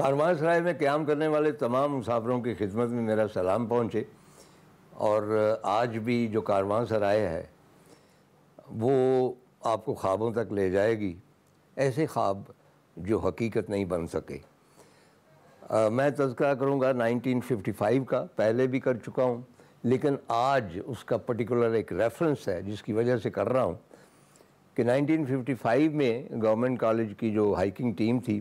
کاروان سرائے میں قیام کرنے والے تمام مسافروں کی خدمت میں میرا سلام پہنچے، اور آج بھی جو کاروان سرائے ہے وہ آپ کو خوابوں تک لے جائے گی، ایسے خواب جو حقیقت نہیں بن سکے۔ میں تذکرہ کروں گا 1955 کا، پہلے بھی کر چکا ہوں، لیکن آج اس کا پرٹیکولر ایک ریفرنس ہے جس کی وجہ سے کر رہا ہوں کہ 1955 میں گورنمنٹ کالج کی جو ہائیکنگ ٹیم تھی،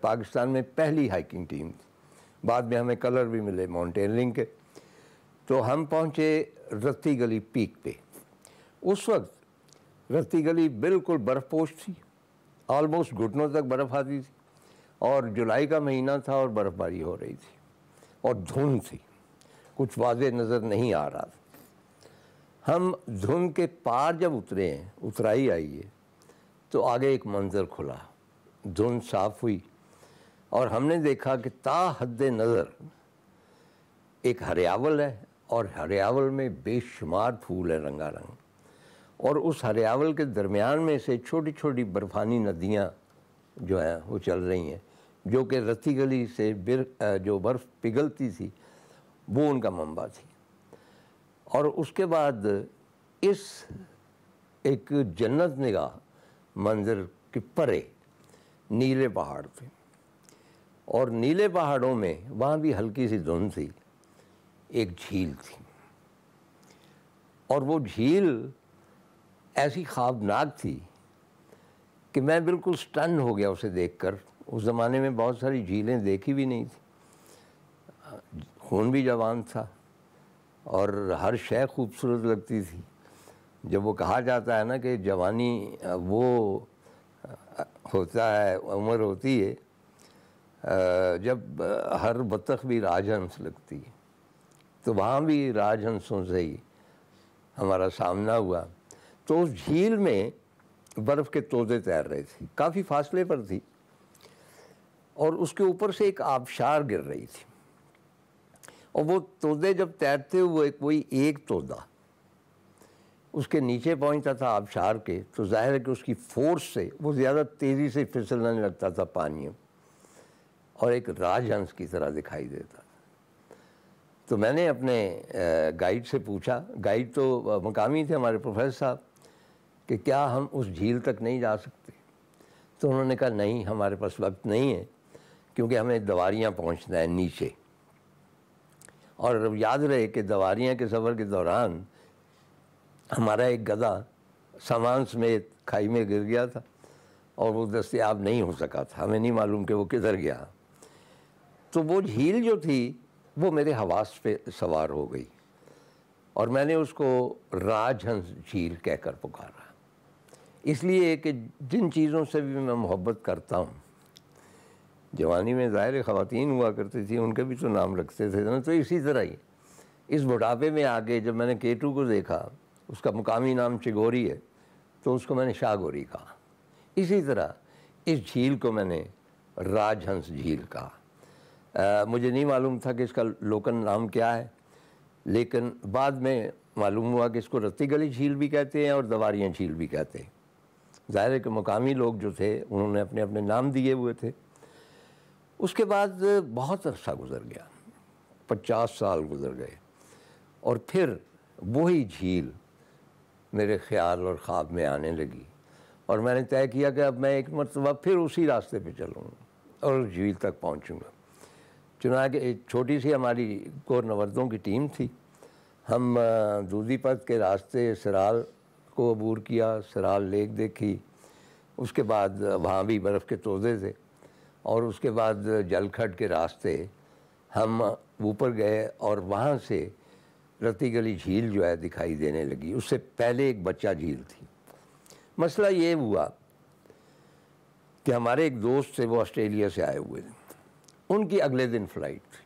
پاکستان میں پہلی ہائیکنگ ٹیم تھی، بعد میں ہمیں کلر بھی ملے ماؤنٹینئرنگ کے، تو ہم پہنچے رتی گلی پیک پہ۔ اس وقت رتی گلی بالکل برف پوش تھی، آلموسٹ گھٹنوں تک برف آتی تھی، اور جولائی کا مہینہ تھا اور برف باری ہو رہی تھی اور دھند تھی، کچھ واضح نظر نہیں آ رہا تھا۔ ہم دھند کے پار جب اترے ہیں، اترائی آئی ہے، تو آگے ایک منظر کھلا، دھند صاف ہوئی اور ہم نے دیکھا کہ تا حد نظر ایک ہریاول ہے، اور ہریاول میں بے شمار پھول ہیں رنگا رنگ، اور اس ہریاول کے درمیان میں سے چھوٹی چھوٹی برفانی ندیاں جو ہیں وہ چل رہی ہیں، جو کہ رتی گلی سے جو برف پگھلتی تھی وہ ان کا منبع تھی۔ اور اس کے بعد اس ایک جنت نگاہ منظر کے پرے نیلے پہاڑ تھے، اور نیلے پہاڑوں میں وہاں بھی ہلکی سی دھند تھی، ایک جھیل تھی، اور وہ جھیل ایسی خوابناک تھی کہ میں بالکل سٹن ہو گیا اسے دیکھ کر۔ اس زمانے میں بہت ساری جھیلیں دیکھی بھی نہیں تھی، خون بھی جوان تھا اور ہر شے خوبصورت لگتی تھی۔ جب وہ کہا جاتا ہے نا کہ جوانی وہ ہوتا ہے، عمر ہوتی ہے جب ہر بطخ بھی راج ہنس لگتی ہے، تو وہاں بھی راج ہنسوں سے ہی ہمارا سامنا ہوا۔ تو اس جھیل میں برف کے تودے تیر رہے تھے، کافی فاصلے پر تھی، اور اس کے اوپر سے ایک آبشار گر رہی تھی، اور وہ تودے جب تیرتے ہوئے کوئی ایک تودا اس کے نیچے پہنچتا تھا آبشار کے، تو ظاہر ہے کہ اس کی فورس سے وہ زیادہ تیزی سے پھسلنے لگتا تھا پانی، اور ایک راج ہنس کی طرح دکھائی دیتا تھا۔ تو میں نے اپنے گائیڈ سے پوچھا، گائیڈ تو مقامی تھے ہمارے پروفیسر صاحب، کہ کیا ہم اس جھیل تک نہیں جا سکتے؟ تو انہوں نے کہا نہیں، ہمارے پاس وقت نہیں ہے، کیونکہ ہمیں دواریاں پہنچنا ہے نیچے۔ اور یاد رہے کہ دواریاں کے سفر کے دوران ہمارا ایک گدھا سامان سمیت کھائی میں گر گیا تھا، اور وہ دستیاب نہیں ہو سکا تھا، ہمیں نہیں معلوم کہ وہ کدھر گیا۔ تو وہ جھیل جو تھی وہ میرے حواس پہ سوار ہو گئی، اور میں نے اس کو راج ہنس جھیل کہہ کر پکارا، اس لیے کہ جن چیزوں سے بھی میں محبت کرتا ہوں، جوانی میں ظاہر خواتین ہوا کرتی تھی، ان کے بھی تو نام رکھتے تھے نا، تو اسی طرح ہی اس بڑھاپے میں آگے جب میں نے کیٹو کو دیکھا، اس کا مقامی نام چگوری ہے، تو اس کو میں نے شاہ گوری کہا۔ اسی طرح اس جھیل کو میں نے راج ہنس جھیل کہا۔ مجھے نہیں معلوم تھا کہ اس کا لوکل نام کیا ہے، لیکن بعد میں معلوم ہوا کہ اس کو رتی گلی جھیل بھی کہتے ہیں اور دواریاں جھیل بھی کہتے ہیں۔ ظاہر ہے کہ مقامی لوگ جو تھے انہوں نے اپنے اپنے نام دیے ہوئے تھے۔ اس کے بعد بہت عرصہ گزر گیا، 50 سال گزر گئے، اور پھر وہی جھیل میرے خیال اور خواب میں آنے لگی، اور میں نے طے کیا کہ اب میں ایک مرتبہ پھر اسی راستے پہ چلوں گا اور اس جھیل تک پہنچوں گا۔ چنانچہ ایک چھوٹی سی ہماری کور نوردوں کی ٹیم تھی، ہم دودھی پت کے راستے سرال کو عبور کیا، سرال لیک دیکھی، اس کے بعد وہاں بھی برف کے تودے تھے، اور اس کے بعد جلکھڈ کے راستے ہم اوپر گئے، اور وہاں سے رتی گلی جھیل جو ہے دکھائی دینے لگی۔ اس سے پہلے ایک بچہ جھیل تھی۔ مسئلہ یہ ہوا کہ ہمارے ایک دوست تھے، وہ آسٹریلیا سے آئے ہوئے تھے، ان کی اگلے دن فلائٹ تھی۔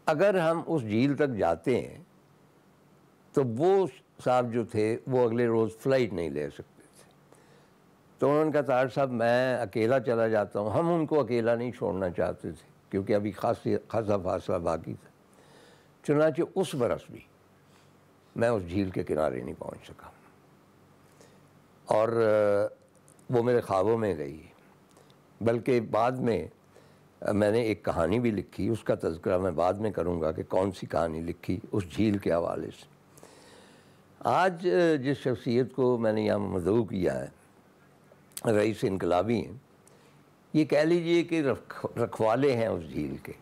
اگر ہم اس جھیل تک جاتے ہیں تو وہ صاحب جو تھے وہ اگلے روز فلائٹ نہیں لے سکتے تھے، تو انہوں نے کہا طاہر صاحب میں اکیلا چلا جاتا ہوں۔ ہم ان کو اکیلا نہیں چھوڑنا چاہتے تھے کیونکہ ابھی خاصا فاصلہ باقی تھا۔ چنانچہ اس برس بھی میں اس جھیل کے کنارے نہیں پہنچ سکا، اور وہ میرے خوابوں میں گئی، بلکہ بعد میں میں نے ایک کہانی بھی لکھی، اس کا تذکرہ میں بعد میں کروں گا کہ کون سی کہانی لکھی اس جھیل کے حوالے سے۔ آج جس شخصیت کو میں نے یہاں مدعو کیا ہے، رئیس انقلابی ہیں، یہ کہہ لیجئے کہ رکھوالے ہیں اس جھیل کے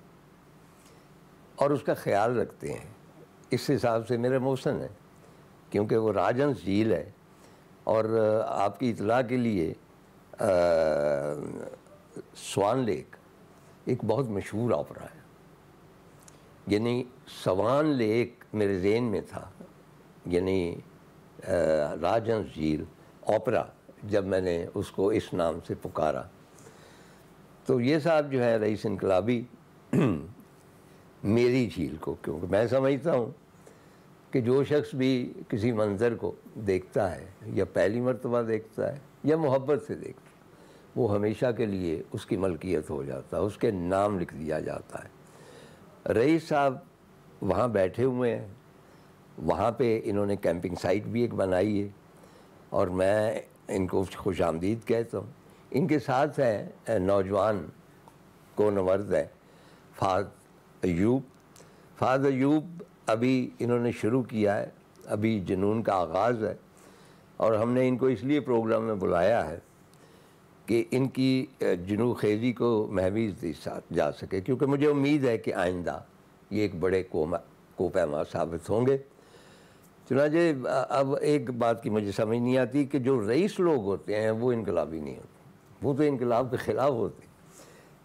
اور اس کا خیال رکھتے ہیں۔ اس حساب سے میرے محسن ہے، کیونکہ وہ راج ہنس جھیل ہے، اور آپ کی اطلاع کے لیے سوان لیک ایک بہت مشہور آپرا ہے، یعنی سوان لیک میرے ذہن میں تھا، یعنی راج ہنس جھیل آپرا، جب میں نے اس کو اس نام سے پکارا تو یہ صاحب جو ہے رئیس انقلابی میری جھیل کو، کیونکہ میں سمجھتا ہوں کہ جو شخص بھی کسی منظر کو دیکھتا ہے یا پہلی مرتبہ دیکھتا ہے یا محبت سے دیکھتا ہے، وہ ہمیشہ کے لیے اس کی ملکیت ہو جاتا ہے، اس کے نام لکھ دیا جاتا ہے۔ رئیس صاحب وہاں بیٹھے ہوئے ہیں، وہاں پہ انہوں نے کیمپنگ سائٹ بھی ایک بنائی ہے، اور میں ان کو خوش آمدید کہتا ہوں۔ ان کے ساتھ ہے نوجوان کونورد ہے فہد ایوب، ابھی انہوں نے شروع کیا ہے، ابھی جنون کا آغاز ہے، اور ہم نے ان کو اس لیے پروگرام میں بلایا ہے کہ ان کی جنون خیزی کو محویز دی جا سکے، کیونکہ مجھے امید ہے کہ آئندہ یہ ایک بڑے کوپیما ثابت ہوں گے۔ چنانچہ اب ایک بات کی مجھے سمجھ نہیں آتی کہ جو رئیس لوگ ہوتے ہیں وہ انقلابی نہیں ہوتے، وہ تو انقلاب کے خلاف ہوتے ہیں۔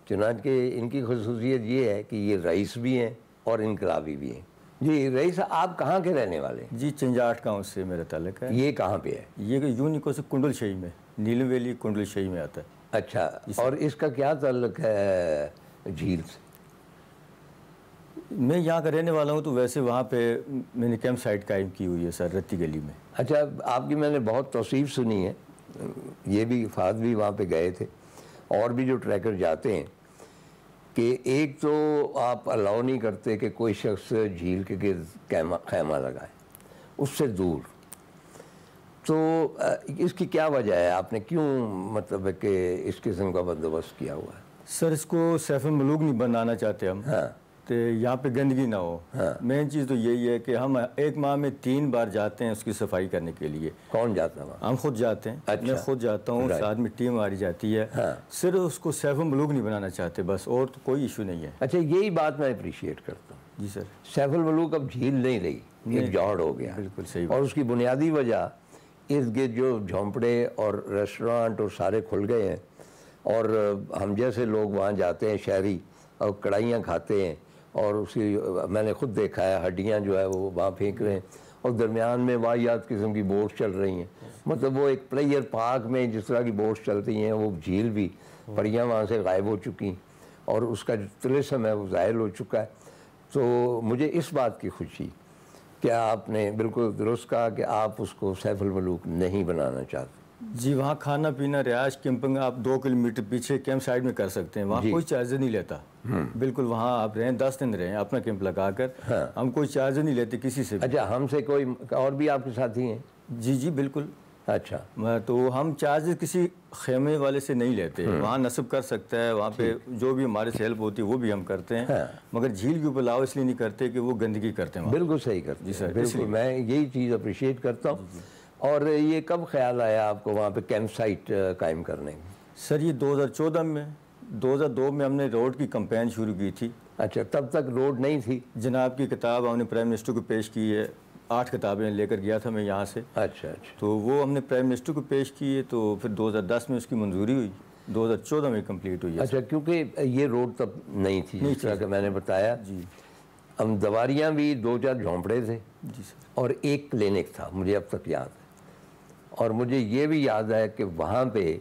چنانچہ ان کی خصوصیت یہ ہے کہ یہ رئیس بھی ہیں اور انقلابی بھی ہیں۔ جی رئیس، آپ کہاں کے رہنے والے ہیں؟ جی چنجاٹ گاؤں سے میرا تعلق ہے۔ یہ کہاں پہ ہے؟ یہ یونیکو سے کنڈل شہی میں، نیلم ویلی کنڈل شہی میں آتا ہے۔ اچھا، اور اس کا کیا تعلق ہے جھیل سے؟ میں یہاں کا رہنے والا ہوں، تو ویسے وہاں پہ میں نے کیمپ سائٹ قائم کی ہوئی ہے سر، رتی گلی میں۔ اچھا، آپ کی میں نے بہت توصیف سنی ہے، یہ بھی فہد بھی وہاں پہ گئے تھے، اور بھی جو ٹریکر جاتے ہیں، کہ ایک تو آپ الاؤ نہیں کرتے کہ کوئی شخص جھیل کے گرد خیمہ لگائے، اس سے دور۔ تو اس کی کیا وجہ ہے؟ آپ نے کیوں مطلب ہے کہ اس قسم کا بندوبست کیا ہوا ہے؟ سر اس کو سیف الملوک نہیں بنانا چاہتے ہم، تو یہاں پہ گندگی نہ ہو۔ مین چیز تو یہی ہے کہ ہم ایک ماہ میں 3 بار جاتے ہیں اس کی صفائی کرنے کے لیے۔ کون جاتا ہے؟ ہم خود جاتے ہیں، میں خود جاتا ہوں، ساتھ میں ٹیم ہماری جاتی ہے۔ صرف اس کو سیف الملوک نہیں بنانا چاہتے بس، اور تو کوئی ایشو نہیں ہے۔ اچھا، یہی بات میں اپریشیٹ کرتا ہوں۔ جی سر۔ سیف الملوک اب جھیل نہیں رہی، ایک جوہر ہو گیا۔ بالکل صحیح۔ اور اس کی بنیادی وجہ ارد گرد جو جھونپڑے اور ریسٹورانٹ اور سارے کھل گئے ہیں، اور ہم جیسے لوگ وہاں جاتے ہیں شہری، اور کڑھائیاں کھاتے ہیں، اور اس کی میں نے خود دیکھا ہے ہڈیاں جو ہے وہ وہاں پھینک رہے ہیں، اور درمیان میں واحد قسم کی بوٹس چل رہی ہیں۔ مطلب وہ ایک پلیئر پارک میں جس طرح کی بوٹس چلتی ہیں، وہ جھیل بھی، پریاں وہاں سے غائب ہو چکی، اور اس کا جو طلسم ہے وہ ظاہر ہو چکا ہے۔ تو مجھے اس بات کی خوشی کہ آپ نے بالکل درست کہا کہ آپ اس کو سیف الملوک نہیں بنانا چاہتے۔ جی وہاں کھانا پینا، رہائش، کیمپنگ آپ 2 کلومیٹر پیچھے کیمپ سائٹ میں کر سکتے ہیں، وہاں کوئی چارج نہیں لیتا۔ بالکل وہاں آپ رہیں، 10 دن رہیں اپنا کیمپ لگا کر، ہم کوئی چارج نہیں لیتے کسی سے۔ اچھا، ہم سے کوئی اور بھی آپ کے ساتھی ہیں؟ جی جی بالکل۔ اچھا، تو ہم چارج کسی خیمے والے سے نہیں لیتے، وہاں نصب کر سکتا ہے، وہاں پہ جو بھی ہمارے سے ہیلپ ہوتی ہے وہ بھی ہم کرتے ہیں، مگر جھیل کے اوپر لاؤ اس لیے نہیں کرتے کہ وہ گندگی کرتے ہیں۔ بالکل صحیح کرتے ہیں۔ جی سر، بالکل، میں یہی چیز اپریشیٹ کرتا ہوں۔ اور یہ کب خیال آیا آپ کو وہاں پہ کیمپ سائٹ قائم کرنے میں؟ سر یہ 2014 میں، 2002 میں ہم نے روڈ کی کمپین شروع کی تھی۔ اچھا، تب تک روڈ نہیں تھی؟ جناب کی کتاب ہم نے پرائم منسٹر کو پیش کی ہے، 8 کتابیں لے کر گیا تھا میں یہاں سے۔ اچھا اچھا، تو وہ ہم نے پرائم منسٹر کو پیش کی ہے، تو پھر 2010 میں اس کی منظوری ہوئی، 2014 میں کمپلیٹ ہوئی ہے۔ اچھا، کیونکہ یہ روڈ تب نہیں تھی جس طرح کہ میں نے بتایا۔ جی، ہم دواریاں بھی 2-4 جھونپڑے تھے، جی سر، اور ایک کلینک تھا، مجھے اب تک یاد ہے۔ اور مجھے یہ بھی یاد ہے کہ وہاں پہ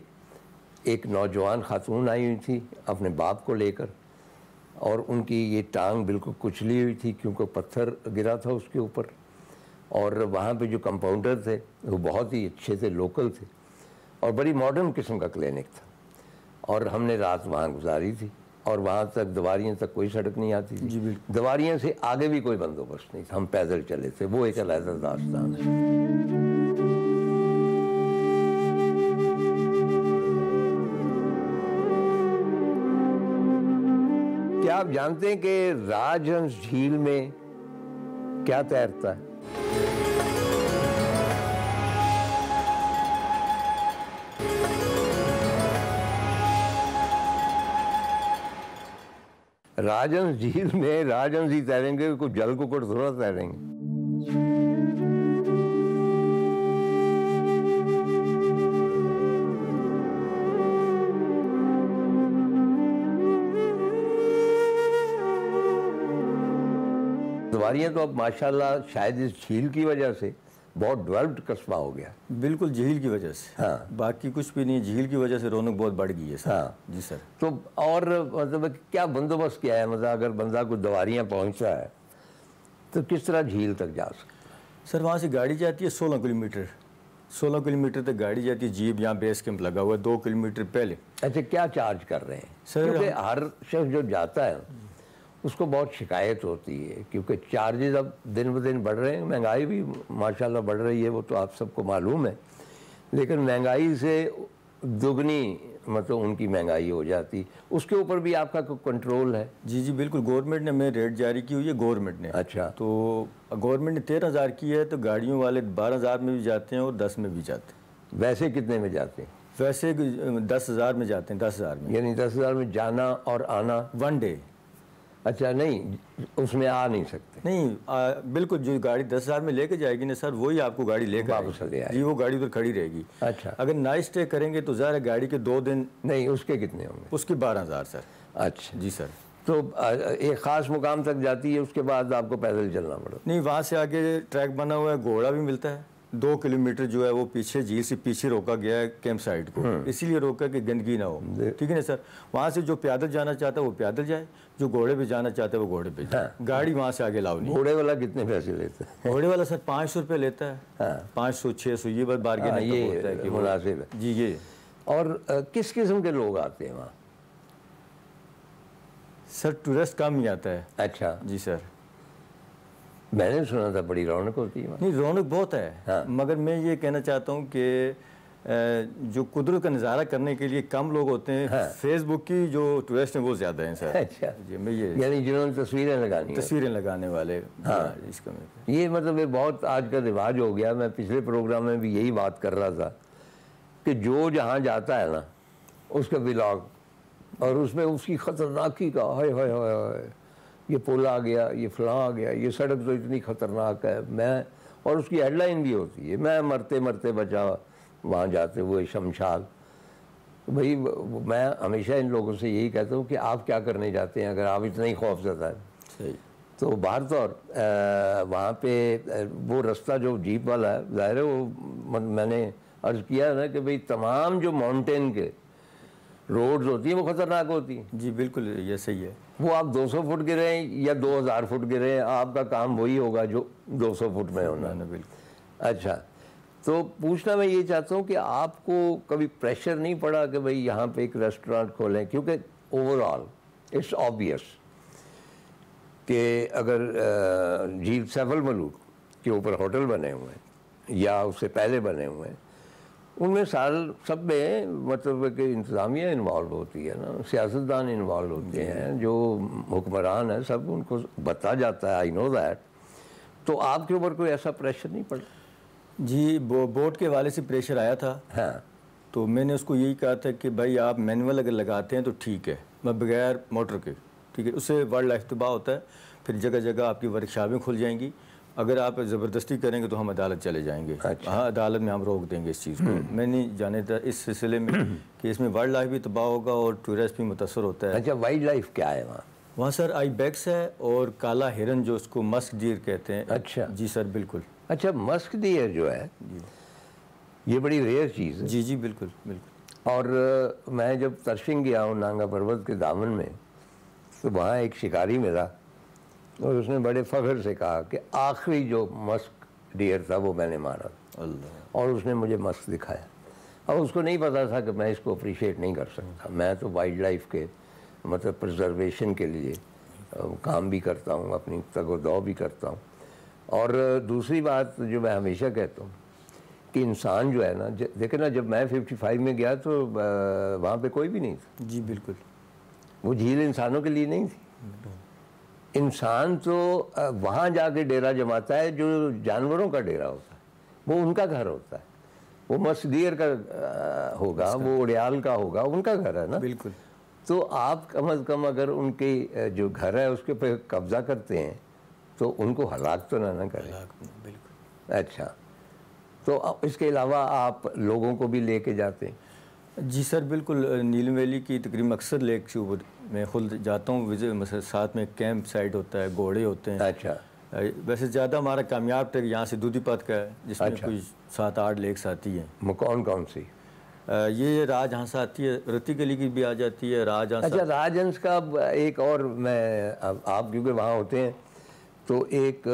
ایک نوجوان خاتون آئی ہوئی تھی اپنے باپ کو لے کر، اور ان کی یہ ٹانگ بالکل کچلی ہوئی تھی کیونکہ پتھر گرا تھا اس کے اوپر۔ اور وہاں پہ جو کمپاؤنڈر تھے وہ بہت ہی اچھے تھے، لوکل تھے، اور بڑی ماڈرن قسم کا کلینک تھا، اور ہم نے رات وہاں گزاری تھی۔ اور وہاں تک دواریاں تک کوئی سڑک نہیں آتی تھی، جی بالکل، دواریاں سے آگے بھی کوئی بندوبست نہیں تھا، ہم پیدل چلے تھے، وہ ایک علیحدہ داستان ہے۔ آپ جانتے ہیں کہ راج ہنس جھیل میں کیا تیرتا ہے؟ راج ہنس جھیل میں راج ہنس ہی تیریں گے، کوئی جل ککڑ تھوڑا تیریں گے۔ دواریاں تو اب ماشاءاللہ شاید اس جھیل کی وجہ سے بہت ڈیولپڈ قصبہ ہو گیا۔ بالکل جھیل کی وجہ سے، ہاں، باقی کچھ بھی نہیں، جھیل کی وجہ سے رونق بہت بڑھ گئی ہے سر۔ ہاں جی سر۔ تو اور مطلب کیا بندوبست کیا ہے؟ مطلب اگر بندہ کو دواریاں پہنچتا ہے تو کس طرح جھیل تک جا سکتا ہے؟ سر وہاں سے گاڑی جاتی ہے 16 کلومیٹر، 16 کلومیٹر تک گاڑی جاتی ہے، جیپ یہاں بیس کیمپ لگا ہوا ہے 2 کلومیٹر پہلے۔ اچھا، کیا چارج کر رہے ہیں؟ سر کیونکہ ہر شخص جو جاتا ہے اس کو بہت شکایت ہوتی ہے، کیونکہ چارجز اب دن بدن بڑھ رہے ہیں، مہنگائی بھی ماشاءاللہ بڑھ رہی ہے، وہ تو آپ سب کو معلوم ہے، لیکن مہنگائی سے دگنی مطلب ان کی مہنگائی ہو جاتی، اس کے اوپر بھی آپ کا کوئی کنٹرول ہے؟ جی جی بالکل، گورنمنٹ نے ہمیں ریٹ جاری کی ہوئی ہے، گورنمنٹ نے۔ اچھا، تو گورنمنٹ نے 13,000 کی ہے، تو گاڑیوں والے 12,000 میں بھی جاتے ہیں اور 10 میں بھی جاتے ہیں۔ ویسے کتنے میں جاتے ہیں؟ ویسے 10,000 میں جاتے ہیں، 10,000 میں، یعنی 10,000 میں جانا اور آنا؟ 1 ڈے۔ اچھا، نہیں اس میں آ نہیں سکتے؟ نہیں بالکل، جو گاڑی 10,000 میں لے کے جائے گی نا سر، وہی آپ کو گاڑی لے کے واپس لے آئے جی، وہ گاڑی ادھر کھڑی رہے گی۔ اچھا، اگر نائٹ اسٹے کریں گے تو ظاہر ہے گاڑی کے 2 دن، نہیں اس کے کتنے ہوں گے؟ اس کے 12,000 سر۔ اچھا جی سر۔ تو ایک خاص مقام تک جاتی ہے، اس کے بعد آپ کو پیدل چلنا پڑتا؟ نہیں، وہاں سے آگے ٹریک بنا ہوا ہے، گھوڑا بھی ملتا ہے، 2 کلومیٹر جو ہے وہ پیچھے جھیل سے پیچھے روکا گیا ہے کیمپ سائٹ کو، اسی لیے روکا کہ گندگی نہ ہو، ٹھیک ہے نا سر۔ وہاں سے جو پیدل جانا چاہتا ہے وہ پیدل جائے، جو گھوڑے پہ جانا چاہتا ہے وہ گھوڑے پہ جائے، گاڑی وہاں سے آگے لاؤ نہیں۔ گھوڑے والا کتنے پیسے لیتا ہے؟ گھوڑے والا سر 500 روپے لیتا ہے، 500 600، یہ بات بارگیننگ کا ہوتا ہے کہ مناسب ہے جی۔ یہ اور کس قسم کے لوگ آتے ہیں وہاں؟ سر ٹورسٹ کم ہی آتا ہے۔ اچھا جی سر۔ میں نے سنا تھا بڑی رونق ہوتی ہے وہاں۔ نہیں، رونق بہت ہے، مگر میں یہ کہنا چاہتا ہوں کہ جو قدرت کا نظارہ کرنے کے لیے کم لوگ ہوتے ہیں، فیس بک کی جو ٹورسٹ ہیں وہ زیادہ ہیں سر۔ اچھا جی، میں یہ یعنی جنہوں نے تصویریں لگانی ہیں، تصویریں لگانے والے، اس کا یہ مطلب یہ بہت آج کا رواج ہو گیا۔ میں پچھلے پروگرام میں بھی یہی بات کر رہا تھا کہ جو جہاں جاتا ہے نا اس کا ولاگ، اور اس میں اس کی خطرناکی کا ہائے ہائے ہائے، یہ پل آ گیا، یہ فلاں آ گیا، یہ سڑک تو اتنی خطرناک ہے، میں، اور اس کی ہیڈ لائن بھی ہوتی ہے، میں مرتے مرتے بچا وہاں جاتے ہوئے شمشاد۔ بھائی میں ہمیشہ ان لوگوں سے یہی کہتا ہوں کہ آپ کیا کرنے جاتے ہیں اگر آپ اتنا ہی خوف زدہ ہیں؟ صحیح۔ تو باہر طور وہاں پہ وہ رستہ جو جیپ والا ہے، ظاہر ہے وہ میں نے عرض کیا نا کہ بھئی تمام جو ماؤنٹین کے روڈز ہوتی ہیں وہ خطرناک ہوتی ہیں۔ جی بالکل، یہ صحیح ہے۔ وہ آپ 200 فٹ گریں یا 2000 فٹ گریں، آپ کا کام وہی ہوگا جو 200 فٹ میں ہونا۔ بالکل۔ اچھا، تو پوچھنا میں یہ چاہتا ہوں کہ آپ کو کبھی پریشر نہیں پڑا کہ بھئی یہاں پہ ایک ریسٹورانٹ کھولیں؟ کیونکہ اوور آل اٹس آبویس کہ اگر جھیل سیف الملوک کے اوپر ہوٹل بنے ہوئے ہیں یا اس سے پہلے بنے ہوئے ہیں، ان میں سب میں مطلب کہ انتظامیہ انوالو ہوتی ہے نا، سیاستدان انوالو ہوتے ہیں، جو حکمران ہیں سب ان کو بتا جاتا ہے، آئی نو دیٹ۔ تو آپ کے اوپر کوئی ایسا پریشر نہیں پڑا؟ جی، بورڈ کے والے سے پریشر آیا تھا، ہاں، تو میں نے اس کو یہی کہا تھا کہ بھائی آپ مینول اگر لگاتے ہیں تو ٹھیک ہے، میں بغیر موٹر کے، ٹھیک ہے، اس سے وائلڈ لائف تباہ ہوتا ہے، پھر جگہ جگہ آپ کی ورکشاپیں کھل جائیں گی، اگر آپ زبردستی کریں گے تو ہم عدالت چلے جائیں گے۔ ہاں، عدالت میں ہم روک دیں گے اس چیز کو۔ میں نہیں جانے تھا اس سلسلے میں کہ اس میں وائلڈ لائف بھی تباہ ہوگا اور ٹورسٹ بھی متاثر ہوتا ہے۔ اچھا، وائلڈ لائف کیا ہے وہاں؟ وہاں سر آئی بیکس ہے اور کالا ہرن جو اس کو مسک ڈیر کہتے ہیں۔ اچھا جی سر، بالکل۔ اچھا، مسک ڈیر جو ہے یہ بڑی ریئر چیز ہے۔ جی جی بالکل بالکل۔ اور میں جب ترشنگ گیا ہوں نانگا پروت کے دامن میں، تو وہاں ایک شکاری ملا اور اس نے بڑے فخر سے کہا کہ آخری جو مسک ڈیئر تھا وہ میں نے مارا، اللہ، اور اس نے مجھے مسک دکھایا۔ اب اس کو نہیں پتا تھا کہ میں اس کو اپریشیٹ نہیں کر سکتا، میں تو وائلڈ لائف کے مطلب پرزرویشن کے لیے کام بھی کرتا ہوں، اپنی تگ و دو بھی کرتا ہوں۔ اور دوسری بات جو میں ہمیشہ کہتا ہوں کہ انسان جو ہے نا، دیکھیں نا، جب میں 55 میں گیا تو وہاں پہ کوئی بھی نہیں تھا۔ جی بالکل۔ وہ جھیل انسانوں کے لیے نہیں تھی، انسان تو وہاں جا کے ڈیرا جماتا ہے جو جانوروں کا ڈیرا ہوتا ہے، وہ ان کا گھر ہوتا ہے، وہ مسدیر کا ہوگا، وہ اڑیال کا ہوگا، ان کا گھر ہے نا. بالکل. تو آپ کم از کم اگر ان کے جو گھر ہے اس کے پہ قبضہ کرتے ہیں تو ان کو ہلاک تو نہ کریں. بالکل. اچھا، تو اس کے علاوہ آپ لوگوں کو بھی لے کے جاتے ہیں؟ جی سر بالکل. نیلم ویلی کی تقریباً اکثر لیک کے اوپر میں خود جاتا ہوں وزٹ، مثلا ساتھ میں کیمپ سائٹ ہوتا ہے، گھوڑے ہوتے ہیں. اچھا. ویسے زیادہ ہمارا کامیاب تک یہاں سے دودھی پت کا ہے جس میں کوئی 7-8 لیکس آتی ہیں. کون کون سی؟ یہ راج ہنس آتی ہے، رتی گلی کی بھی آ جاتی ہے، راج ہنس. اچھا، راج ہنس کا ایک اور میں آپ کیونکہ وہاں ہوتے ہیں تو ایک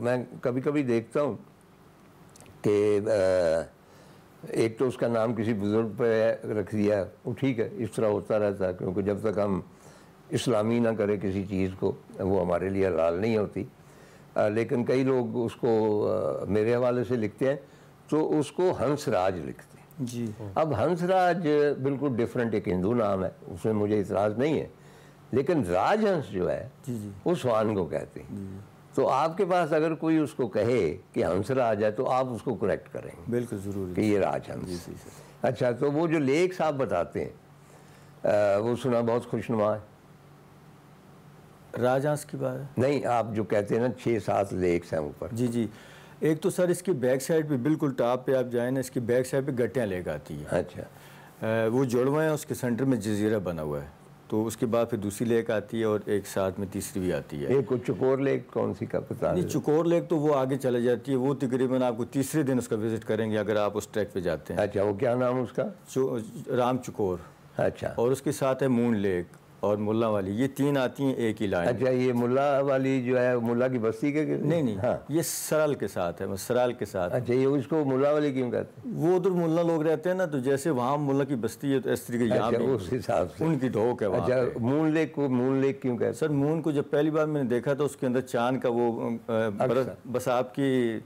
میں کبھی کبھی دیکھتا ہوں کہ ایک تو اس کا نام کسی بزرگ پہ رکھ دیا، وہ ٹھیک ہے، اس طرح ہوتا رہتا ہے کیونکہ جب تک ہم اسلامی نہ کریں کسی چیز کو وہ ہمارے لیے حلال نہیں ہوتی. لیکن کئی لوگ اس کو میرے حوالے سے لکھتے ہیں تو اس کو ہنس راج لکھتے ہیں. جی. اب ہنس راج بالکل ڈیفرنٹ ایک ہندو نام ہے، اس میں مجھے اعتراض نہیں ہے، لیکن راج ہنس جو ہے وہ سوان کو کہتے ہیں. تو آپ کے پاس اگر کوئی اس کو کہے کہ ہنس راج ہے تو آپ اس کو کریکٹ کریں گے. بالکل ضرور کہ یہ راج ہنس. اچھا، تو وہ جو لیکس آپ بتاتے ہیں وہ سنا بہت خوشنما ہے. راج ہنس کی بات نہیں، آپ جو کہتے ہیں نا 6-7 لیکس ہیں اوپر. جی جی. ایک تو سر اس کی بیک سائڈ پہ بالکل ٹاپ پہ آپ جائیں نا، اس کی بیک سائڈ پہ گٹیاں لیک آتی ہیں. اچھا. وہ جڑواں ہیں، اس کے سینٹر میں جزیرہ بنا ہوا ہے. تو اس کے بعد پھر دوسری لیک آتی ہے اور ایک ساتھ میں تیسری بھی آتی ہے. ایک چکور لیک کون سی کا پتہ نہیں، چکور لیک تو وہ آگے چلے جاتی ہے، وہ تقریباً آپ کو تیسرے دن اس کا وزٹ کریں گے اگر آپ اس ٹریک پہ جاتے ہیں. اچھا، وہ کیا نام اس کا؟ رام چکور. اچھا. اور اس کے ساتھ ہے مون لیک اور ملا والی، یہ 3 آتی ہیں ایک ہی لائن. اچھا، یہ ملا والی جو ہے ملا کی بستی کے نہیں یہ سرال کے ساتھ ہے، سرال کے ساتھ. اچھا، یہ اس کو ملا والی کیوں کہتے ہیں؟ وہ ادھر ملا لوگ رہتے ہیں نا، تو جیسے وہاں ملا کی بستی ہے تو اس طریقے یہاں بھی اس حساب سے ان کی ڈھوک ہے وہاں. اچھا، مون لیک کو مون لیک کیوں کہتے ہیں؟ سر مون کو جب پہلی بار میں نے دیکھا تو اس کے اندر چاند کا وہ بس آپ کی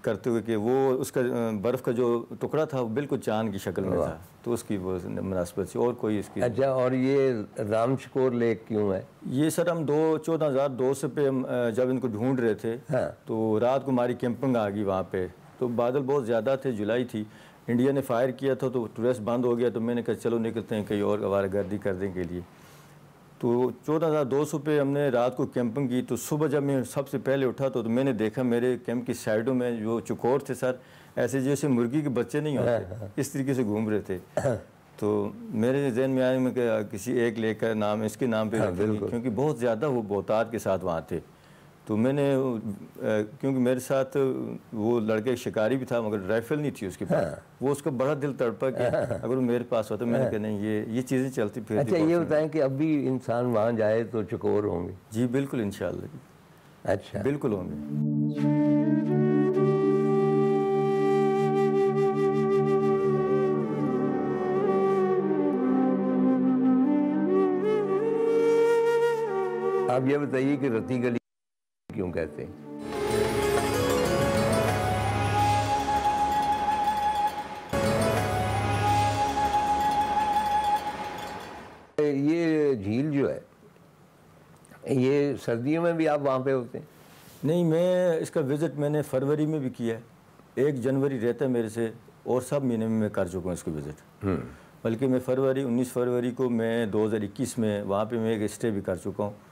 کرتے ہوئے کہ وہ اس کا برف کا جو ٹکڑا تھا وہ بالکل چاند کی شکل میں تھا، تو اس کی وہ مناسبت سے اور کوئی اس کی. اچھا، اور یہ رام چکور لیک کیوں ہے؟ یہ سر ہم 14,002 سے پہ ہم جب ان کو ڈھونڈ رہے تھے تو رات کو ہماری کیمپنگ آ گئی وہاں پہ، تو بادل بہت زیادہ تھے، جولائی تھی، انڈیا نے فائر کیا تھا تو ٹورسٹ بند ہو گیا، تو میں نے کہا چلو نکلتے ہیں کہیں اور آوارہ گردی کرنے کے لیے. تو 14,200 پہ ہم نے رات کو کیمپنگ کی. تو صبح جب میں سب سے پہلے اٹھا تو میں نے دیکھا میرے کیمپ کی سائڈوں میں جو چکور تھے سر، ایسے جیسے مرغی کے بچے نہیں ہوتے اس طریقے سے گھوم رہے تھے. تو میرے ذہن میں آیا میں کہ کسی ایک لیک کا نام اس کے نام پہ کیونکہ بہت زیادہ وہ بہتات کے ساتھ وہاں تھے. تو میں نے کیونکہ میرے ساتھ وہ لڑکے شکاری بھی تھا مگر رائفل نہیں تھی اس کے پاس، وہ اس کا بڑا دل تڑپا کہ اگر وہ میرے پاس ہوتا میں نے کہا نہیں یہ چیزیں چلتی پھرتی. اچھا، یہ بتائیں کہ اب بھی انسان وہاں جائے تو چکور ہوں گے؟ جی بالکل انشاءاللہ. اچھا، بالکل ہوں گے. آپ یہ بتائیے کہ رتی گلی کیوں کہتے ہیں؟ یہ جھیل جو ہے یہ سردیوں میں بھی آپ وہاں پہ ہوتے ہیں؟ نہیں، میں اس کا وزٹ میں نے فروری میں بھی کیا ہے، 1 جنوری رہتا ہے میرے سے، اور سب مہینے میں کر چکا ہوں اس کو وزٹ. بلکہ میں 19 فروری کو میں 2021 میں وہاں پہ میں ایک اسٹے بھی کر چکا ہوں،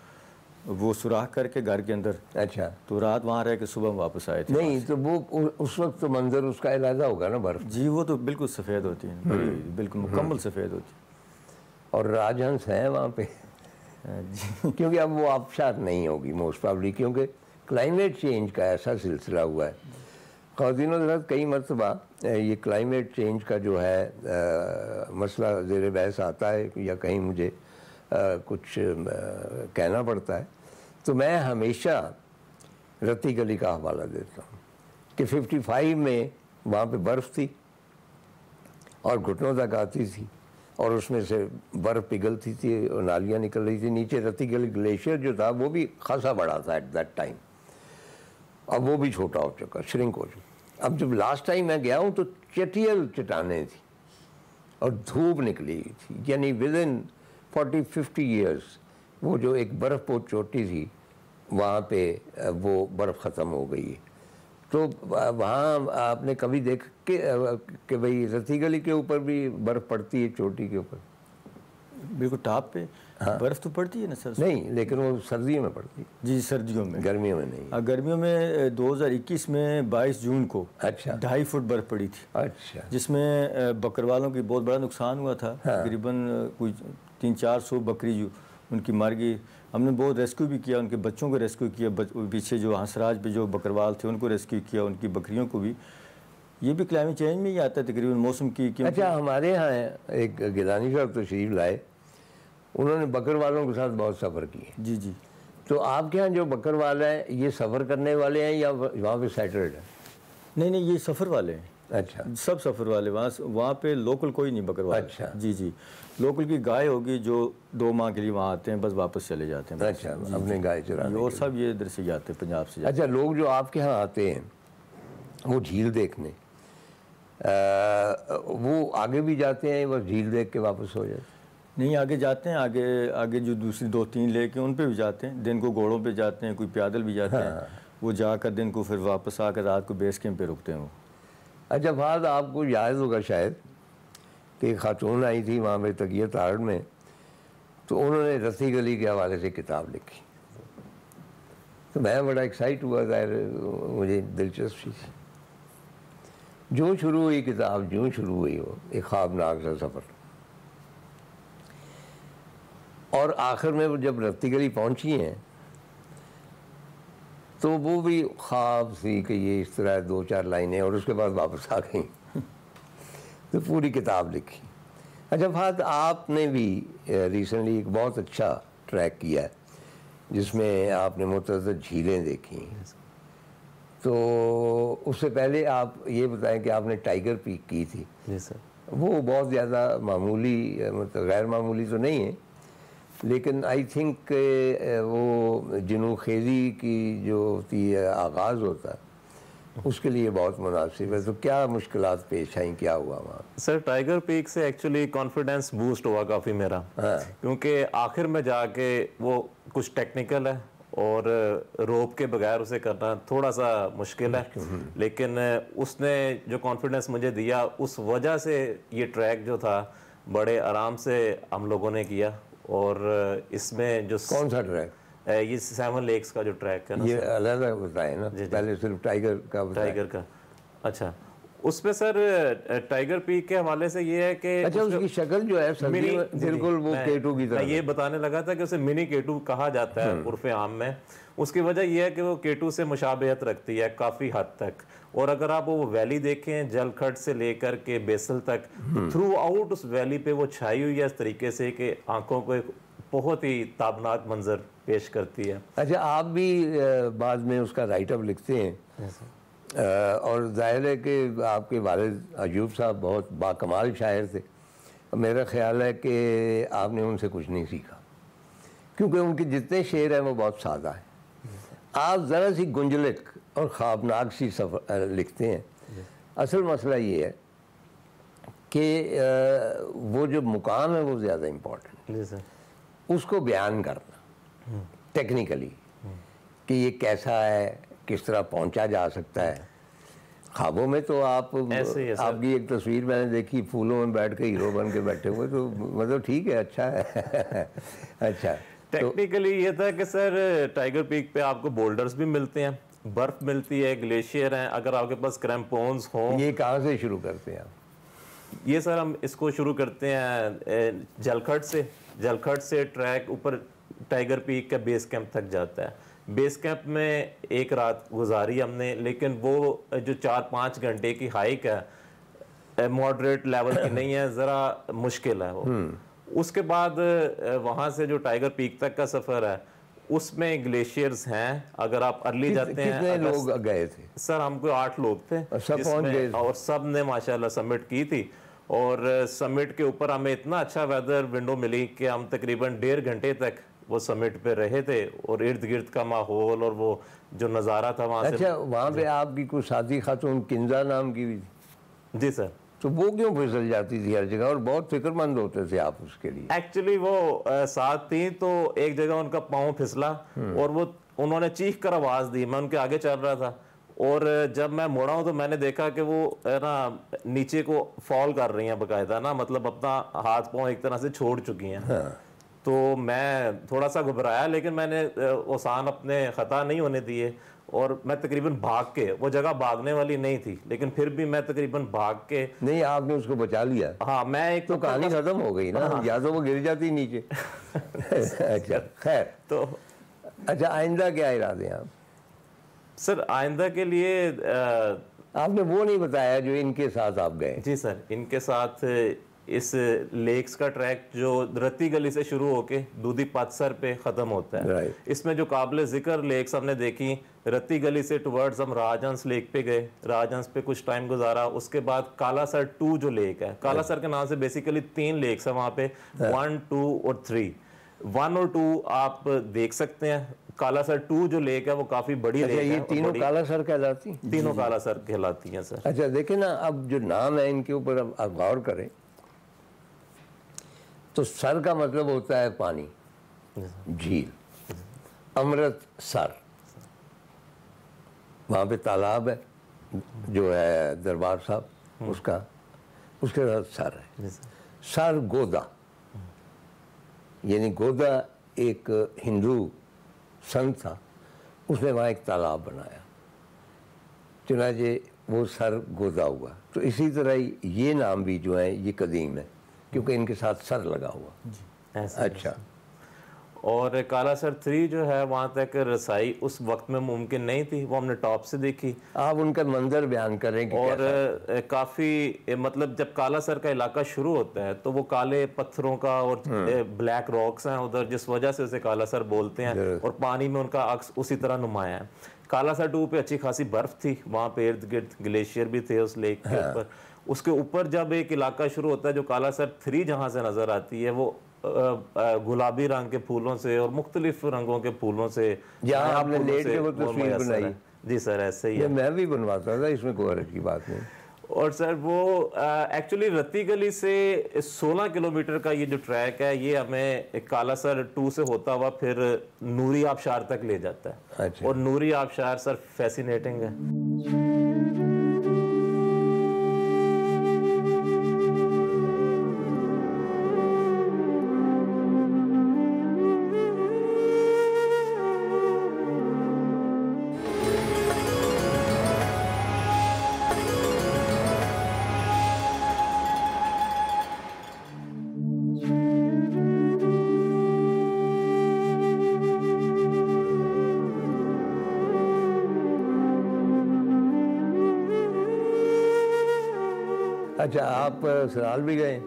وہ سوراخ کر کے گھر کے اندر. اچھا، تو رات وہاں رہ کے صبح واپس آئے تھے. نہیں تو وہ اس وقت تو منظر اس کا علیحدہ ہوگا نا برف. جی وہ تو بالکل سفید ہوتی ہیں، بالکل مکمل سفید ہوتی ہیں. اور راج ہنس ہیں وہاں پہ؟ جی کیونکہ اب وہ آبشار نہیں ہوگی موسٹ پرابلی، کیونکہ کلائمیٹ چینج کا ایسا سلسلہ ہوا ہے. خواتین و حضرات، کئی مرتبہ یہ کلائمیٹ چینج کا جو ہے مسئلہ زیر بحث آتا ہے یا کہیں مجھے کچھ کہنا پڑتا ہے تو میں ہمیشہ رتی گلی کا حوالہ دیتا ہوں کہ 55 میں وہاں پہ برف تھی اور گھٹنوں تک آتی تھی اور اس میں سے برف پگھلتی تھی اور نالیاں نکل رہی تھی نیچے. رتی گلی گلیشیئر جو تھا وہ بھی خاصا بڑا تھا ایٹ دیٹ ٹائم، اب وہ بھی چھوٹا ہو چکا، شرنک ہو چکا. اب جب لاسٹ ٹائم میں گیا ہوں تو چٹیل چٹانیں تھیں اور دھوپ نکلی تھی، یعنی ود ان 40-50 ایئرس وہ جو ایک برف پوش چوٹی تھی وہاں پہ وہ برف ختم ہو گئی ہے. تو وہاں آپ نے کبھی دیکھ کہ بھئی رتی گلی کے اوپر بھی برف پڑتی ہے چوٹی کے اوپر؟ بالکل ٹاپ پہ برف تو پڑتی ہے نا سر. نہیں لیکن وہ سردیوں میں پڑتی ہے. جی سردیوں میں, گرمیوں میں نہیں. گرمیوں میں 2021 میں 22 جون کو اچھا 2.5 فٹ برف پڑی تھی, اچھا جس میں بکروالوں کی بہت بڑا نقصان ہوا تھا. تقریباً کوئی 300-400 بکری جو ان کی مر گئی. ہم نے بہت ریسکیو بھی کیا, ان کے بچوں کو ریسکیو کیا, پیچھے جو ہنسراج پہ جو بکروال تھے ان کو ریسکیو کیا, ان کی بکریوں کو بھی. یہ بھی کلائمیٹ چینج میں ہی آتا ہے تقریباً موسم کی. اچھا ہمارے یہاں ایک گیلانی صاحب تشریف لائے, انہوں نے بکر والوں کے ساتھ بہت سفر کیے. جی جی. تو آپ کے یہاں جو بکر والے ہیں یہ سفر کرنے والے ہیں یا وہاں پہ سیٹلڈ ہیں؟ نہیں یہ سفر والے ہیں. اچھا سب سفر والے, وہاں پہ لوکل کوئی نہیں بکر والے. اچھا جی جی. لوکل کی گائے ہوگی جو 2 ماہ کے لیے وہاں آتے ہیں, بس واپس چلے جاتے ہیں. اچھا اپنے گائے چرانے. اور سب یہ ادھر سے جاتے ہیں, پنجاب سے جاتے اچھا لوگ جو آپ کے ہاں آتے ہیں وہ جھیل دیکھنے, وہ آگے بھی جاتے ہیں بس جھیل دیکھ کے واپس ہو جاتے ہیں؟ نہیں آگے جاتے ہیں, آگے جو دوسری 2-3 لے کے ان پہ بھی جاتے ہیں. دن کو گھوڑوں پہ جاتے ہیں, کوئی پیدل بھی جاتے ہیں. وہ جا کر دن کو پھر واپس آ کر رات کو بیس کیمپ پہ رکتے ہیں وہ. اچھا بعد آپ کو یاد ہوگا شاید کہ ایک خاتون آئی تھی وہاں پہ تقیہ تارڑ میں, تو انہوں نے رتی گلی کے حوالے سے کتاب لکھی. تو میں بڑا ایکسائٹ ہوا, ظاہر مجھے دلچسپی تھی. جو شروع ہوئی کتاب, جو شروع ہوئی وہ ایک خوابناک سا سفر. اور آخر میں وہ جب رتی گلی پہنچی ہیں تو وہ بھی خواب تھی کہ یہ اس طرح 2-4 لائنیں, اور اس کے بعد واپس آ گئیں. تو پوری کتاب لکھی. اچھا بات آپ نے بھی ریسنٹلی ایک بہت اچھا ٹریک کیا ہے جس میں آپ نے متعدد جھیلیں دیکھی. تو اس سے پہلے آپ یہ بتائیں کہ آپ نے ٹائیگر پیک کی تھی. جی سر. وہ بہت زیادہ معمولی, مطلب غیر معمولی تو نہیں ہے, لیکن آئی تھنک وہ جنوب خیزی کی جو ہوتی ہے آغاز ہوتا ہے اس کے لیے بہت مناسب ہے. تو کیا مشکلات پیش آئیں, کیا ہوا وہاں؟ سر ٹائیگر پیک سے ایکچولی کانفیڈنس بوسٹ ہوا کافی میرا, کیونکہ آخر میں جا کے وہ کچھ ٹیکنیکل ہے اور روپ کے بغیر اسے کرنا تھوڑا سا مشکل ہے, لیکن اس نے جو کانفیڈنس مجھے دیا اس وجہ سے یہ ٹریک جو تھا بڑے آرام سے ہم لوگوں نے کیا. اور اس میں جو کون سا ٹریک؟ یہ 7 لیکس کا جو ٹریک ہے نا, یہ علیحدہ بتائیں نا, پہلے صرف ٹائیگر کا بتائیں. ٹائیگر کا. اچھا اس پہ سر ٹائیگر پیک کے حوالے سے یہ ہے کہ اچھا اس کی شکل جو ہے سردی میں بالکل وہ کیٹو کی طرح. میں یہ بتانے لگا تھا کہ اسے منی کیٹو کہا جاتا ہے عرف عام میں. اس کی وجہ یہ ہے کہ وہ کیٹو سے مشابہت رکھتی ہے کافی حد تک, اور اگر آپ وہ ویلی دیکھیں جل کھڈ سے لے کر کے بیسل تک, تھرو آؤٹ اس ویلی پہ وہ چھائی ہوئی ہے اس طریقے سے کہ آنکھوں کو ایک بہت ہی تابناک منظر پیش کرتی ہے. اچھا آپ بھی بعد میں اس کا رائٹ اپ لکھتے ہیں, اور ظاہر ہے کہ آپ کے والد ایوب صاحب بہت باکمال شاعر تھے. میرا خیال ہے کہ آپ نے ان سے کچھ نہیں سیکھا, کیونکہ ان کے جتنے شعر ہیں وہ بہت سادہ ہیں. آپ ذرا سی گنجلک اور خوابناک سی لکھتے ہیں. اصل مسئلہ یہ ہے کہ وہ جو مقام ہے وہ زیادہ امپورٹنٹ, اس کو بیان کرنا ٹیکنیکلی کہ یہ کیسا ہے, کس طرح پہنچا جا سکتا ہے. خوابوں میں تو آپ کی ایک تصویر میں نے دیکھی, پھولوں میں بیٹھ کے ہیرو بن کے بیٹھے ہوئے, تو مطلب ٹھیک ہے, اچھا ہے. اچھا ٹیکنیکلی یہ تھا کہ سر ٹائیگر پیک پہ آپ کو بولڈرز بھی ملتے ہیں, برف ملتی ہے, گلیشیئر ہیں, اگر آپ کے پاس کریمپونز ہوں. یہ کہاں سے شروع کرتے ہیں آپ؟ یہ سر ہم اس کو شروع کرتے ہیں جل کھڈ سے. جل کھڈ سے ٹریک اوپر ٹائیگر پیک کا بیس کیمپ تک جاتا ہے. بیس کیمپ میں ایک رات گزاری ہم نے, لیکن وہ جو 4-5 گھنٹے کی ہائیک ہے ماڈریٹ لیول کی نہیں ہے, ذرا مشکل ہے وہ. اس کے بعد وہاں سے جو ٹائیگر پیک تک کا سفر ہے اس میں گلیشیئرز ہیں. اگر آپ ارلی جاتے ہیں. کتنے لوگ گئے تھے؟ سر ہم کو 8 لوگ تھے, سب پہنچ گئے اور سب نے ماشاءاللہ سمٹ کی تھی. اور سمٹ کے اوپر ہمیں اتنا اچھا ویدر ونڈو ملی کہ ہم تقریباً 1.5 گھنٹے تک وہ سمٹ پہ رہے تھے, اور ارد گرد کا ماحول اور وہ جو نظارہ تھا وہاں سے. اچھا وہاں پہ آپ کی کوئی ساتھی خاتون کنزا نام کی بھی تھی؟ جی سر. تو وہ کیوں پھسل جاتی تھی ہر جگہ اور بہت فکر مند ہوتے تھے آپ اس کے لیے؟ ایکچولی وہ ساتھ تھیں تو ایک جگہ ان کا پاؤں پھسلا اور وہ انہوں نے چیخ کر آواز دی, میں ان کے آگے چل رہا تھا اور جب میں مڑا ہوں تو میں نے دیکھا کہ وہ نا نیچے کو فال کر رہی ہیں باقاعدہ نا, مطلب اپنا ہاتھ پاؤں ایک طرح سے چھوڑ چکی ہیں. تو میں تھوڑا سا گھبرایا لیکن میں نے اوسان اپنے خطا نہیں ہونے دیے اور میں تقریباً بھاگ کے, وہ جگہ بھاگنے والی نہیں تھی لیکن پھر بھی میں تقریباً بھاگ کے, نہیں آپ نے اس کو بچا لیا. ہاں میں ایک تو کہانی ختم ہو گئی نا, یا تو وہ گر جاتی نیچے. اچھا خیر, تو اچھا آئندہ کیا ارادے ہیں آپ؟ سر آئندہ کے لیے آپ نے وہ نہیں بتایا جو ان کے ساتھ آپ گئے. جی سر, ان کے ساتھ اس لیکس کا ٹریک جو رتی گلی سے شروع ہو کے دودھی پاتسر پہ ختم ہوتا ہے. اس میں جو قابل ذکر لیکس ہم نے دیکھی, رتی گلی سے ٹورڈز ہم راج ہنس لیک پہ گئے, راج ہنس پہ کچھ ٹائم گزارا, اس کے بعد کالا سر 2 جو لیک ہے, کالا سر کے نام سے بیسیکلی 3 لیکس ہیں وہاں پہ, 1, 2 اور 3. 1 اور 2 آپ دیکھ سکتے ہیں. کالا سر 2 جو لیک ہے وہ کافی بڑی لیک ہے. یہ تینوں کالا سر کہلاتی ہیں؟ تینوں کالا سر کہلاتی ہیں سر. اچھا دیکھیں نا, اب جو نام ہے ان کے اوپر آپ غور کریں تو سر کا مطلب ہوتا ہے پانی, جھیل. امرت سر, وہاں پہ تالاب ہے جو ہے دربار صاحب اس کا, اس کے ساتھ سر ہے. سر گودا, یعنی گودا ایک ہندو سنت تھا, اس نے وہاں ایک تالاب بنایا, چنانچہ وہ سر گودا ہوا. تو اسی طرح یہ نام بھی جو ہے یہ قدیم ہے کیونکہ ان کے ساتھ سر لگا ہوا. اچھا, اور کالا سر 3 جو ہے وہاں تک رسائی اس وقت میں ممکن نہیں تھی, وہ ہم نے ٹاپ سے دیکھی. آپ ان کا منظر بیان کریں کہ اور کافی مطلب جب کالا سر کا علاقہ شروع ہوتا ہے تو وہ کالے پتھروں کا اور بلیک راکس ہیں ادھر, جس وجہ سے اسے کالا سر بولتے ہیں, اور پانی میں ان کا عکس اسی طرح نمایاں ہے. کالا سر 2 پہ اچھی خاصی برف تھی, وہاں پہ ارد گرد گلیشیئر بھی تھے اس لیک کے اوپر. اس کے اوپر جب ایک علاقہ شروع ہوتا ہے جو کالا سر 3 جہاں سے نظر آتی ہے, وہ گلابی رنگ کے پھولوں سے اور مختلف رنگوں کے پھولوں سے, جہاں آپ نے لیٹ کے وہ تصویر بنائی. جی سر ایسے ہی ہے. میں بھی بنواتا تھا, اس میں کوئی حرج کی بات نہیں. اور سر وہ ایکچولی رتی گلی سے 16 کلومیٹر کا یہ جو ٹریک ہے یہ ہمیں کالا سر 2 سے ہوتا ہوا پھر نوری آبشار تک لے جاتا ہے. اور نوری آبشار سر فیسینیٹنگ ہے. اچھا آپ سرال بھی گئے؟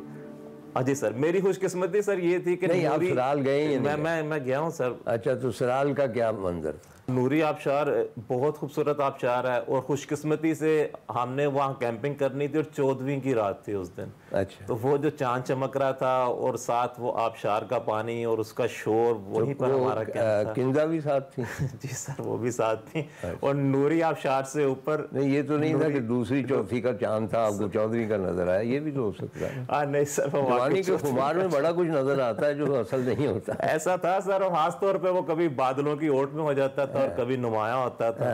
جی سر, میری خوش قسمتی سر یہ تھی کہ نہیں آپ سرال گئے ہی نہیں. میں گیا ہوں سر. اچھا تو سرال کا کیا منظر؟ نوری آبشار بہت خوبصورت آبشار ہے, اور خوش قسمتی سے ہم نے وہاں کیمپنگ کرنی تھی اور 14ویں کی رات تھی اس دن. اچھا, تو وہ جو چاند چمک رہا تھا اور ساتھ وہ آبشار کا پانی اور اس کا شور, وہیں پر ہمارا کیمپ تھا. کنزا بھی ساتھ تھی؟ جی سر وہ بھی ساتھ تھی. اور نوری آبشار سے اوپر نہیں, یہ تو نہیں تھا کہ دوسری چوتھی کا چاند تھا آپ کو 14ویں کا نظر آیا, یہ بھی تو ہو سکتا ہے. نہیں سر, جوانی کے خمار میں بڑا کچھ نظر آتا ہے جو اصل نہیں ہوتا. ایسا تھا سر, اور خاص طور پہ وہ کبھی بادلوں کی اوٹ میں ہو جاتا تھا اور کبھی نمایاں ہوتا تھا,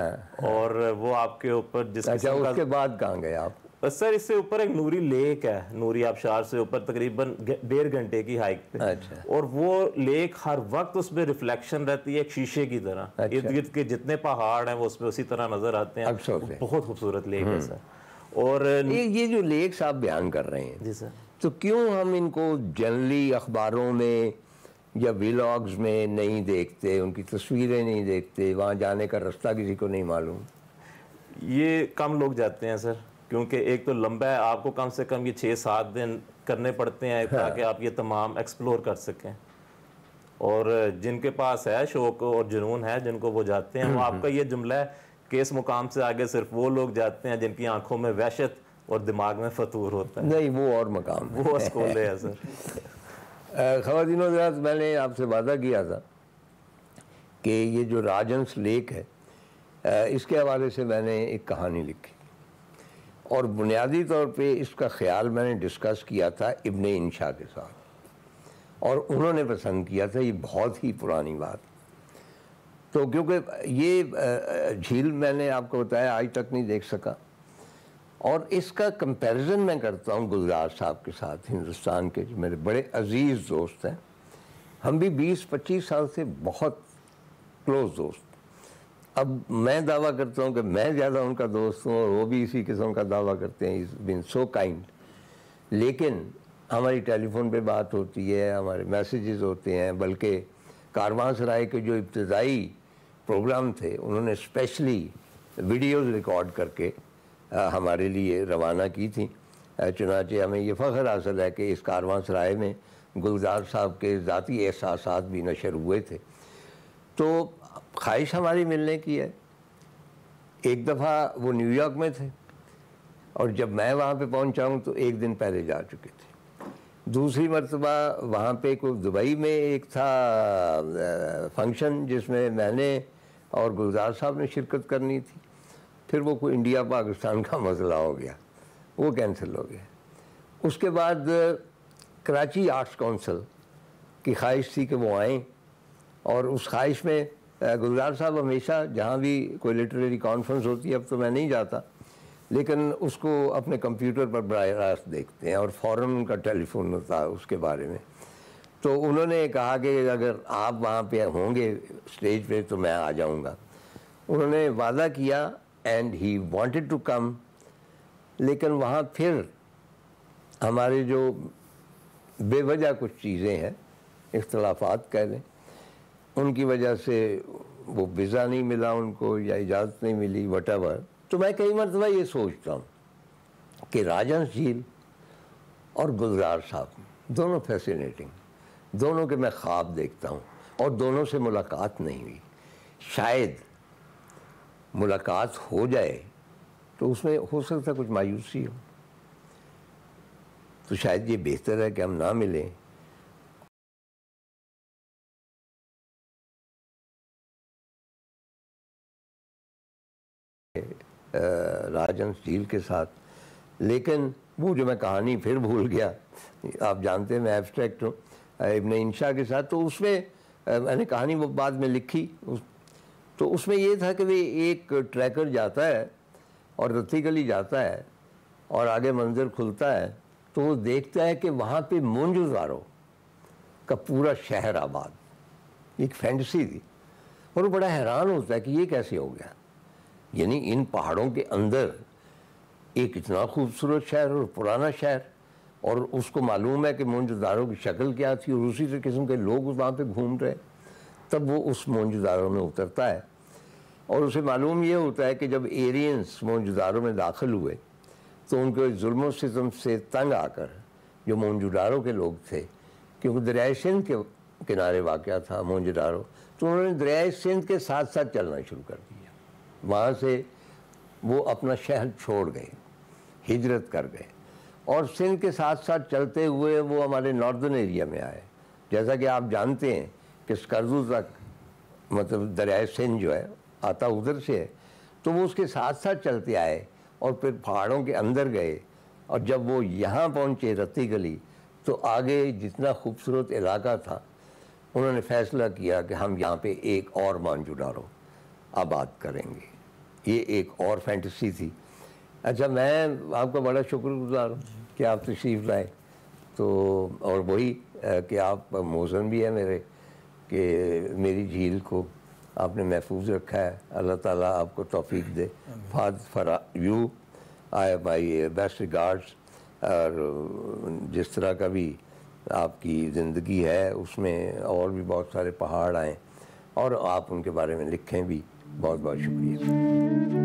اور وہ آپ کے اوپر جس اچھا اس کے بعد کہاں گئے آپ؟ سر اس سے اوپر ایک نوری لیک ہے, نوری آبشار سے اوپر تقریباً 1.5 گھنٹے کی ہائیک پہ. اور وہ لیک ہر وقت اس میں ریفلیکشن رہتی ہے ایک شیشے کی طرح, ارد گرد کے جتنے پہاڑ ہیں وہ اس میں اسی طرح نظر آتے ہیں. بہت خوبصورت لیک ہے سر. اور یہ جو لیکس آپ بیان کر رہے ہیں, جی سر, تو کیوں ہم ان کو جنرلی اخباروں میں یا ویلاگز میں نہیں دیکھتے, ان کی تصویریں نہیں دیکھتے, وہاں جانے کا رستہ کسی کو نہیں معلوم؟ یہ کم لوگ جاتے ہیں سر, کیونکہ ایک تو لمبا ہے, آپ کو کم سے کم یہ 6-7 دن کرنے پڑتے ہیں تاکہ آپ یہ تمام ایکسپلور کر سکیں. اور جن کے پاس ہے شوق اور جنون ہے, جن کو وہ جاتے ہیں, وہ آپ کا یہ جملہ ہے کہ اس مقام سے آگے صرف وہ لوگ جاتے ہیں جن کی آنکھوں میں وحشت اور دماغ میں فطور ہوتا ہے. نہیں, وہ اور مقام, وہ اسکولے ہے سر. خواتین و حضرات, میں نے آپ سے وعدہ کیا تھا کہ یہ جو راج ہنس لیک ہے اس کے حوالے سے میں نے ایک کہانی لکھی. اور بنیادی طور پہ اس کا خیال میں نے ڈسکس کیا تھا ابن انشا کے ساتھ، اور انہوں نے پسند کیا تھا. یہ بہت ہی پرانی بات. تو کیونکہ یہ جھیل میں نے آپ کو بتایا آج تک نہیں دیکھ سکا، اور اس کا کمپیریزن میں کرتا ہوں گلزار صاحب کے ساتھ، ہندوستان کے جو میرے بڑے عزیز دوست ہیں. ہم بھی 20-25 سال سے بہت کلوز دوست. اب میں دعویٰ کرتا ہوں کہ میں زیادہ ان کا دوست ہوں، اور وہ بھی اسی قسم کا دعویٰ کرتے ہیں. از بین سو کائنڈ. لیکن ہماری ٹیلی فون پہ بات ہوتی ہے، ہمارے میسیجز ہوتے ہیں. بلکہ کاروان سرائے کے جو ابتدائی پروگرام تھے انہوں نے اسپیشلی ویڈیوز ریکارڈ کر کے ہمارے لیے روانہ کی تھیں. چنانچہ ہمیں یہ فخر حاصل ہے کہ اس کاروان سرائے میں گلزار صاحب کے ذاتی احساسات بھی نشر ہوئے تھے. تو خواہش ہماری ملنے کی ہے. ایک دفعہ وہ نیو یارک میں تھے، اور جب میں وہاں پہ پہنچا ہوں تو ایک دن پہلے جا چکے تھے. دوسری مرتبہ وہاں پہ کوئی دبئی میں ایک تھا فنکشن جس میں نے اور گلزار صاحب نے شرکت کرنی تھی. پھر وہ کوئی انڈیا پاکستان کا مسئلہ ہو گیا، وہ کینسل ہو گیا. اس کے بعد کراچی آرٹس کونسل کی خواہش تھی کہ وہ آئیں، اور اس خواہش میں گلزار صاحب ہمیشہ جہاں بھی کوئی لٹریری کانفرنس ہوتی ہے، اب تو میں نہیں جاتا، لیکن اس کو اپنے کمپیوٹر پر براہ راست دیکھتے ہیں، اور فوراً ان کا ٹیلی فون ہوتا ہے اس کے بارے میں. تو انہوں نے کہا کہ اگر آپ وہاں پہ ہوں گے اسٹیج پہ تو میں آ جاؤں گا. انہوں نے وعدہ کیا and he wanted to come. لیکن وہاں پھر ہمارے جو بے وجہ کچھ چیزیں ہیں، اختلافات کہہ لیں، ان کی وجہ سے وہ ویزا نہیں ملا ان کو، یا اجازت نہیں ملی، وٹ ایور. تو میں کئی مرتبہ یہ سوچتا ہوں کہ راج ہنس جھیل اور گلزار صاحب دونوں فیسینیٹنگ، دونوں کے میں خواب دیکھتا ہوں، اور دونوں سے ملاقات نہیں ہوئی. شاید ملاقات ہو جائے تو اس میں ہو سکتا ہے کچھ مایوسی ہو، تو شاید یہ بہتر ہے کہ ہم نہ ملیں. راج ہنس جھیل کے ساتھ. لیکن وہ جو میں کہانی پھر بھول گیا، آپ جانتے ہیں میں ایبسٹریکٹ ہوں، ابن انشا کے ساتھ. تو اس میں میں نے کہانی وہ بعد میں لکھی. تو اس میں یہ تھا کہ وہ ایک ٹریکر جاتا ہے اور رتی گلی جاتا ہے، اور آگے منظر کھلتا ہے تو وہ دیکھتا ہے کہ وہاں پہ مونجودارو کا پورا شہر آباد. ایک فینٹسی تھی، اور وہ بڑا حیران ہوتا ہے کہ یہ کیسے ہو گیا. یعنی ان پہاڑوں کے اندر ایک اتنا خوبصورت شہر اور پرانا شہر، اور اس کو معلوم ہے کہ مونجودارو کی شکل کیا تھی، اور اسی قسم کے لوگ وہاں پہ گھوم رہے. تب وہ اس مونجودارو میں اترتا ہے، اور اسے معلوم یہ ہوتا ہے کہ جب ایرینز مونجودارو میں داخل ہوئے تو ان کے ظلم و ستم سے تنگ آ کر جو مونجودارو کے لوگ تھے، کیونکہ دریائے سندھ کے کنارے واقع تھا مونجودارو، تو انہوں نے دریائے سندھ کے ساتھ ساتھ چلنا شروع کر دیا. وہاں سے وہ اپنا شہر چھوڑ گئے، ہجرت کر گئے، اور سندھ کے ساتھ ساتھ چلتے ہوئے وہ ہمارے ناردرن ایریا میں آئے. جیسا کہ آپ جانتے ہیں کہ اسکردو تک مطلب دریائے سندھ جو ہے آتا ادھر سے ہے، تو وہ اس کے ساتھ ساتھ چلتے آئے، اور پھر پہاڑوں کے اندر گئے. اور جب وہ یہاں پہنچے رتی گلی، تو آگے جتنا خوبصورت علاقہ تھا انہوں نے فیصلہ کیا کہ ہم یہاں پہ ایک اور مونجودارو آباد کریں گے. یہ ایک اور فینٹیسی تھی. اچھا، میں آپ کا بڑا شکر گزار ہوں کہ آپ تشریف لائے. تو اور وہی کہ آپ موزن بھی ہے میرے، کہ میری جھیل کو آپ نے محفوظ رکھا ہے. اللہ تعالیٰ آپ کو توفیق دے. For you I my best regards. اور جس طرح کا بھی آپ کی زندگی ہے اس میں اور بھی بہت سارے پہاڑ آئیں، اور آپ ان کے بارے میں لکھیں بھی. بہت بہت شکریہ.